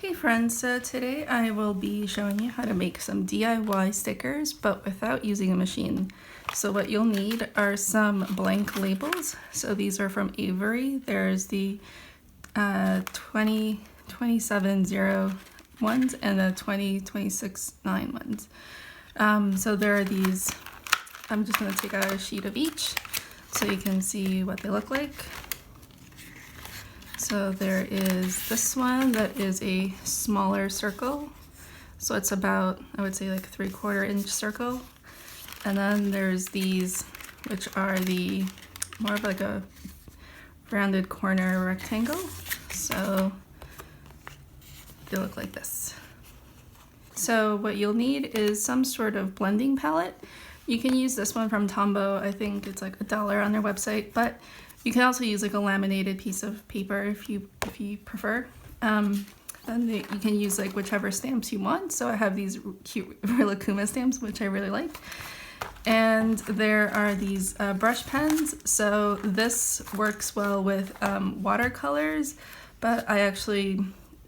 Hey friends, so today I will be showing you how to make some DIY stickers but without using a machine. So what you'll need are some blank labels. So these are from Avery. There's the 2027-0 ones and the 2026-9 ones. So there are these. I'm just going to take out a sheet of each so you can see what they look like. So there is this one that is a smaller circle. So it's about, I would say, like 3/4 inch circle. And then there's these, which are the more of like a rounded corner rectangle. So they look like this. So what you'll need is some sort of blending palette. You can use this one from Tombow. I think it's like $1 on their website, but you can also use like a laminated piece of paper if you prefer. Then you can use like whichever stamps you want. So I have these cute Rilakkuma stamps, which I really like. And there are these brush pens. So this works well with watercolors, but I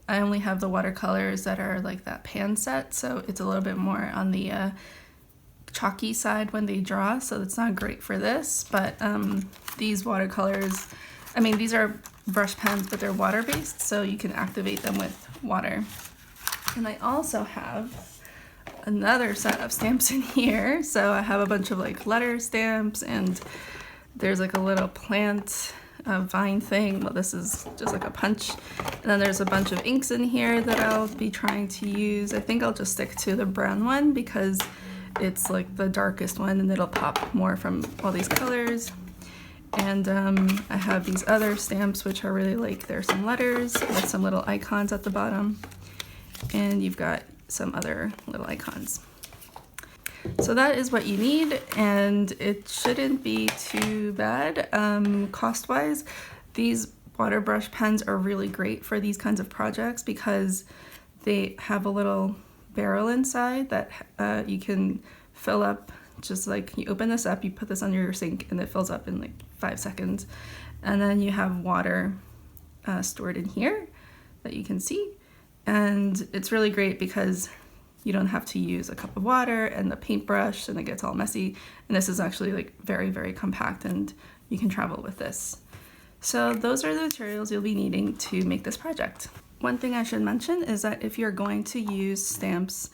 only have the watercolors that are like that pan set. So it's a little bit more on the chalky side when they draw, so it's not great for this, but these watercolors, I mean, these are brush pens, but they're water-based, so you can activate them with water. And I also have another set of stamps in here. So I have a bunch of like letter stamps, and there's like a little plant vine thing. Well, this is just like a punch. And then there's a bunch of inks in here that I'll be trying to use. I think I'll just stick to the brown one because it's like the darkest one and it'll pop more from all these colors. And I have these other stamps which are really like, there's some letters with some little icons at the bottom, and you've got some other little icons. So that is what you need, and it shouldn't be too bad. Cost wise, these water brush pens are really great for these kinds of projects because they have a little barrel inside that you can fill up. Just like you open this up, you put this under your sink, and it fills up in like 5 seconds. And then you have water stored in here that you can see. And it's really great because you don't have to use a cup of water and the paintbrush and it gets all messy. And this is actually like very, very compact, and you can travel with this. So those are the materials you'll be needing to make this project. One thing I should mention is that if you're going to use stamps,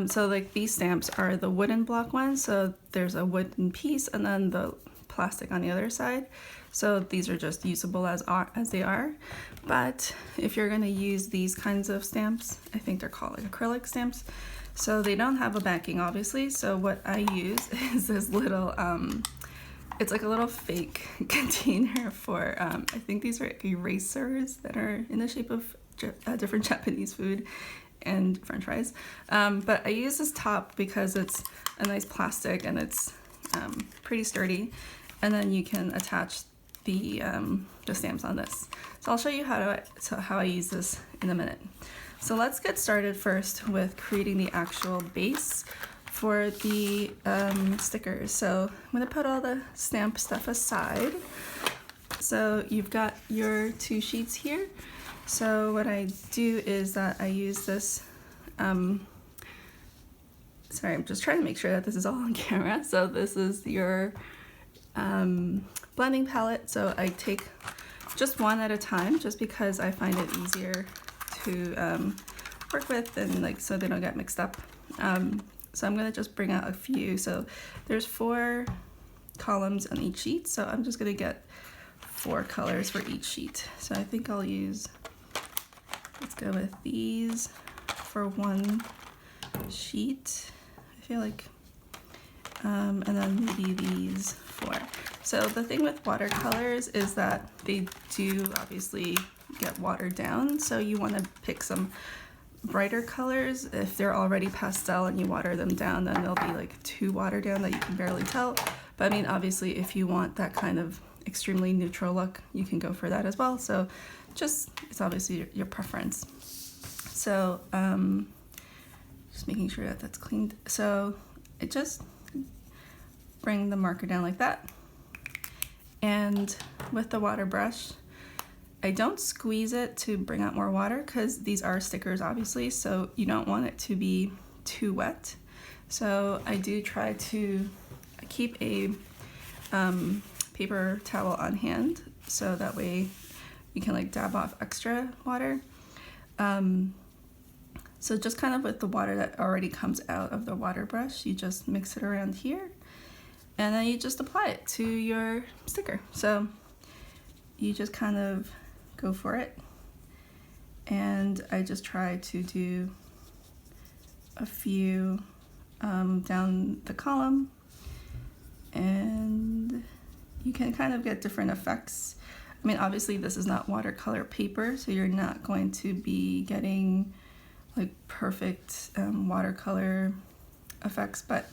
so like these stamps are the wooden block ones, so there's a wooden piece and then the plastic on the other side. So these are just usable as they are. But if you're gonna use these kinds of stamps, I think they're called like acrylic stamps, so they don't have a backing obviously. So what I use is this little, it's like a little fake container for, I think these are erasers that are in the shape of different Japanese food and french fries. But I use this top because it's a nice plastic and it's pretty sturdy. And then you can attach the stamps on this. So I'll show you how I use this in a minute. So let's get started first with creating the actual base for the stickers. So I'm gonna put all the stamp stuff aside. So you've got your 2 sheets here. So what I do is that I use this, sorry, I'm just trying to make sure that this is all on camera. So this is your blending palette. So I take just one at a time just because I find it easier to work with, and like so they don't get mixed up. So I'm gonna just bring out a few. So there's 4 columns on each sheet. So I'm just gonna get 4 colors for each sheet. So I think I'll use, let's go with these for 1 sheet, I feel like, and then maybe these 4. So the thing with watercolors is that they do obviously get watered down, so you want to pick some brighter colors. If they're already pastel and you water them down, then they'll be like too watered down that you can barely tell. But I mean, obviously if you want that kind of extremely neutral look, you can go for that as well. So just, it's obviously your preference. So just making sure that that's cleaned. So I just bring the marker down like that, and with the water brush I don't squeeze it to bring out more water because these are stickers obviously, so you don't want it to be too wet. So I do try to keep a paper towel on hand so that way you can like dab off extra water. So just kind of with the water that already comes out of the water brush, you just mix it around here and then you just apply it to your sticker. So you just kind of go for it, and I just try to do a few down the column, and you can kind of get different effects. I mean, obviously this is not watercolor paper, so you're not going to be getting like perfect watercolor effects, but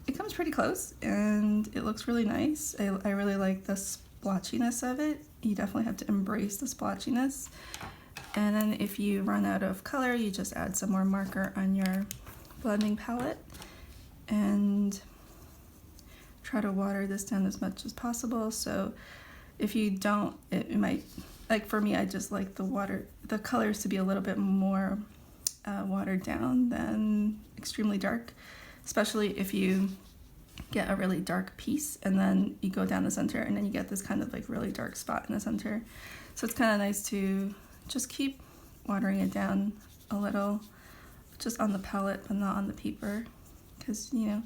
it comes pretty close and it looks really nice. I really like the splotchiness of it. You definitely have to embrace the splotchiness. And then if you run out of color, you just add some more marker on your blending palette and try to water this down as much as possible. So if you don't, it might, like for me, I just like the colors to be a little bit more watered down than extremely dark, especially if you get a really dark piece and then you go down the center and then you get this kind of like really dark spot in the center. So it's kind of nice to just keep watering it down a little, just on the palette but not on the paper, because you know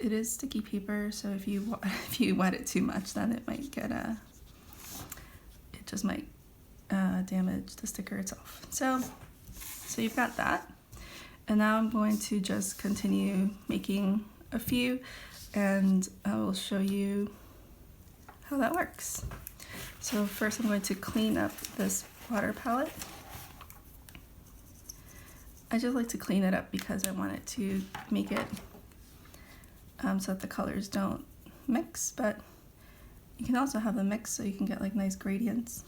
it is sticky paper, so if you wet it too much, then it might get it just might damage the sticker itself. So you've got that, and now I'm going to just continue making a few, and I will show you how that works. So first I'm going to clean up this water palette. I just like to clean it up because I want it to make it so that the colors don't mix, but you can also have them mix so you can get like nice gradients.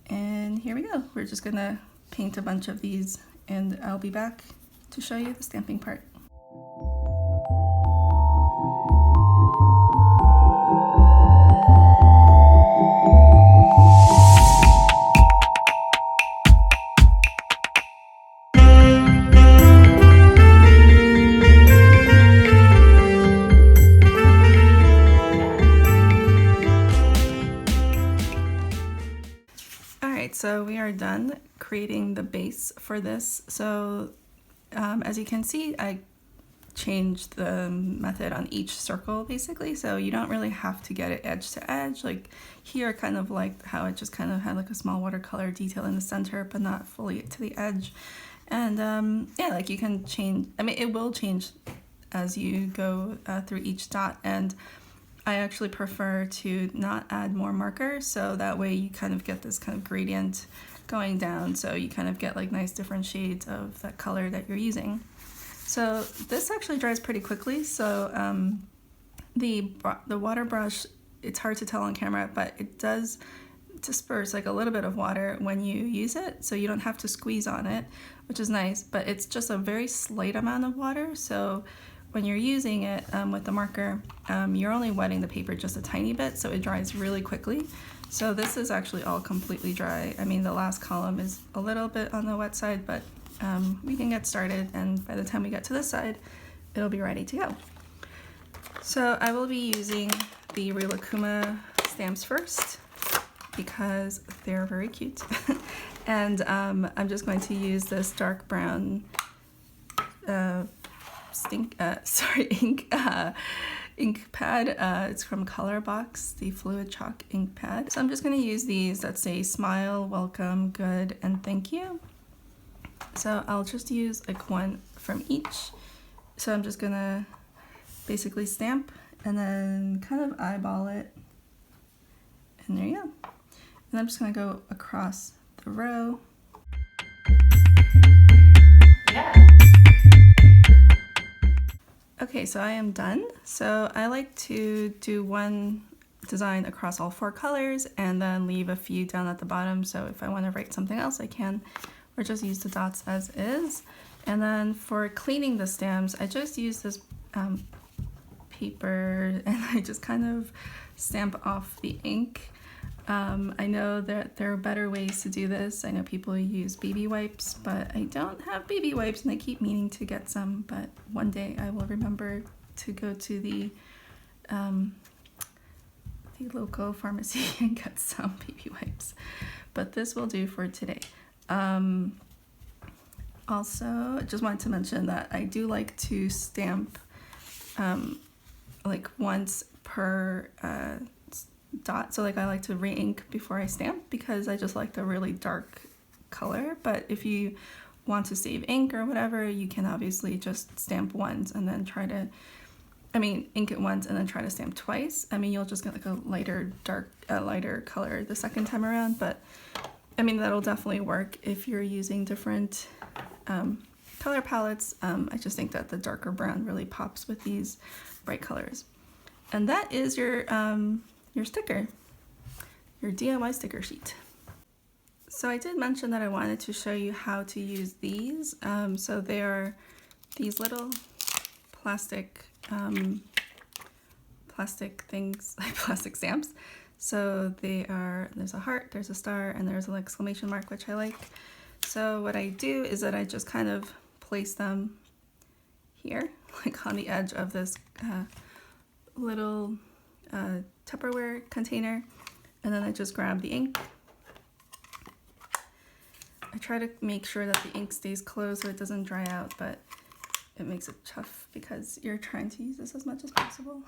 And here we go. We're just gonna paint a bunch of these and I'll be back to show you the stamping part. So we are done creating the base for this. So as you can see, I changed the method on each circle basically, so you don't really have to get it edge to edge. Like here, kind of like how it just kind of had like a small watercolor detail in the center but not fully to the edge. And yeah, like you can change, I mean it will change as you go through each dot, and I actually prefer to not add more marker, so that way you kind of get this kind of gradient going down, so you kind of get like nice different shades of that color that you're using. So this actually dries pretty quickly, so the water brush, it's hard to tell on camera, but it does disperse like a little bit of water when you use it, so you don't have to squeeze on it, which is nice, but it's just a very slight amount of water, so when you're using it with the marker, you're only wetting the paper just a tiny bit, so it dries really quickly. So this is actually all completely dry. I mean, the last column is a little bit on the wet side, but we can get started, and by the time we get to this side, it'll be ready to go. So I will be using the Rilakkuma stamps first because they're very cute. And I'm just going to use this dark brown ink pad. It's from Colorbox, the fluid chalk ink pad. So I'm just going to use these that say smile, welcome, good, and thank you. So I'll just use like one from each. So I'm just going to basically stamp and then kind of eyeball it, and there you go. And I'm just going to go across the row. Yeah. Okay, so I am done. So I like to do one design across all 4 colors and then leave a few down at the bottom, so if I want to write something else I can, or just use the dots as is. And then for cleaning the stamps, I just use this paper and I just kind of stamp off the ink. I know that there are better ways to do this. I know people use baby wipes, but I don't have baby wipes and I keep meaning to get some, but one day I will remember to go to the local pharmacy and get some baby wipes. But this will do for today. Also, I just wanted to mention that I do like to stamp like once per dot. So like I like to re-ink before I stamp because I just like the really dark color. But if you want to save ink or whatever, you can obviously just stamp once and then try to, ink it once and then try to stamp twice. You'll just get like a lighter color the second time around, but that'll definitely work if you're using different color palettes. I just think that the darker brown really pops with these bright colors. And that is your sticker, your DIY sticker sheet. So I did mention that I wanted to show you how to use these. So they are these little plastic things, like plastic stamps. So there's a heart, there's a star, and there's an exclamation mark, which I like. So what I do is that I just kind of place them here, like on the edge of this little Tupperware container, and then I just grab the ink. I try to make sure that the ink stays closed so it doesn't dry out, but it makes it tough because you're trying to use this as much as possible.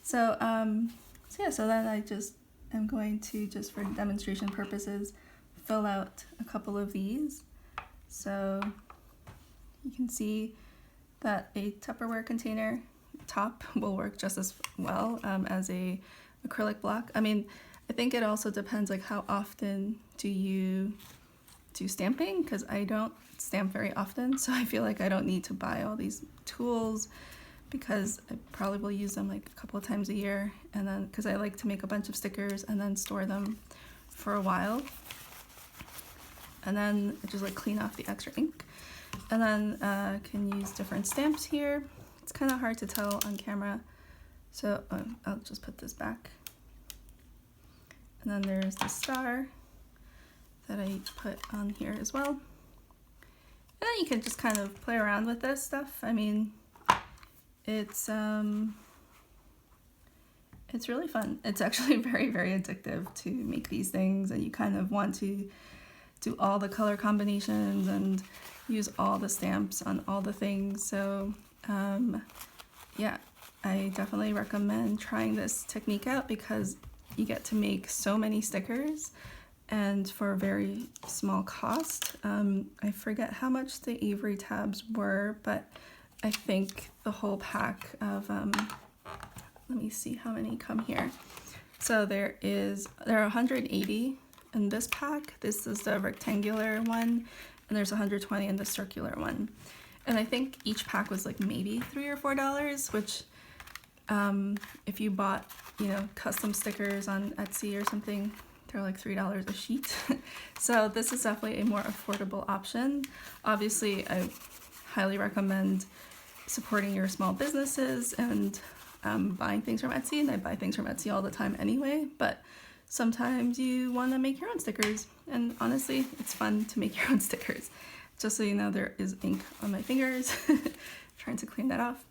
So then I just am going to, just for demonstration purposes, fill out a couple of these. So you can see that a Tupperware container top will work just as well as a acrylic block. I think it also depends like how often do you do stamping, because I don't stamp very often, so I feel like I don't need to buy all these tools because I probably will use them like a couple of times a year, and then because I like to make a bunch of stickers and then store them for a while, and then I just like clean off the extra ink, and then can use different stamps here. It's kind of hard to tell on camera, so I'll just put this back. And then there's the star that I put on here as well. And then you can just kind of play around with this stuff. It's really fun. It's actually very, very addictive to make these things, and you kind of want to do all the color combinations and use all the stamps on all the things. So yeah, I definitely recommend trying this technique out because you get to make so many stickers and for a very small cost. I forget how much the Avery tabs were, but I think the whole pack of, let me see how many come here. So there are 180 in this pack. This is the rectangular one, and there's 120 in the circular one. And I think each pack was like maybe $3 or $4, which if you bought, custom stickers on Etsy or something, they're like $3 a sheet. So this is definitely a more affordable option. Obviously, I highly recommend supporting your small businesses and buying things from Etsy, and I buy things from Etsy all the time anyway, but sometimes you want to make your own stickers, and honestly, it's fun to make your own stickers. Just so you know, there is ink on my fingers, trying to clean that off.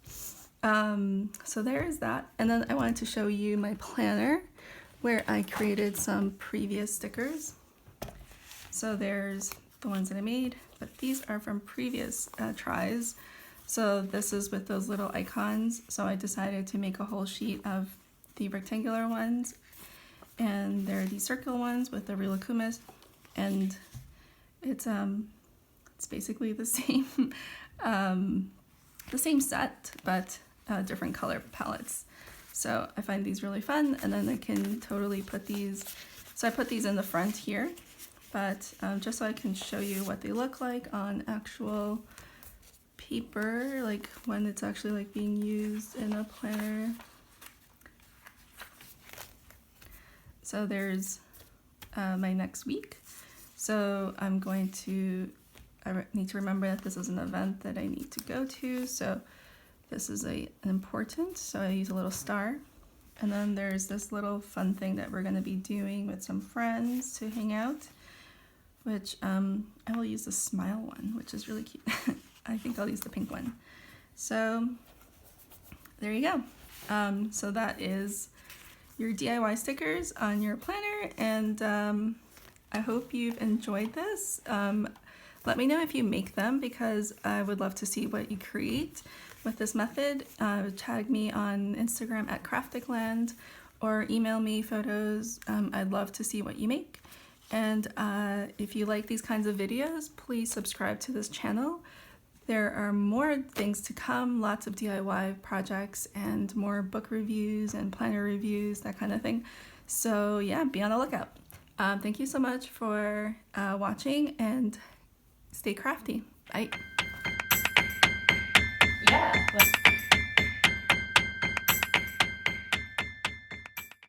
So there is that, and then I wanted to show you my planner where I created some previous stickers. So there's the ones that I made, but these are from previous tries. So this is with those little icons. So I decided to make a whole sheet of the rectangular ones, and there are these circular ones with the Rilakumis, and it's basically the same set, but different color palettes. So I find these really fun, and then I can totally put these, so I put these in the front here, but just so I can show you what they look like on actual paper, like when it's actually like being used in a planner. So there's my next week. So I need to remember that this is an event that I need to go to. So this is an important, so I use a little star. And then there's this little fun thing that we're going to be doing with some friends to hang out, which I will use the smile one, which is really cute. I think I'll use the pink one. So there you go. So that is your DIY stickers on your planner, and I hope you've enjoyed this. Let me know if you make them, because I would love to see what you create with this method. Tag me on Instagram at crafticland, or email me photos. I'd love to see what you make. And if you like these kinds of videos, please subscribe to this channel. There are more things to come, lots of DIY projects and more book reviews and planner reviews, that kind of thing. So yeah, be on the lookout. Thank you so much for watching, and stay crafty. Bye.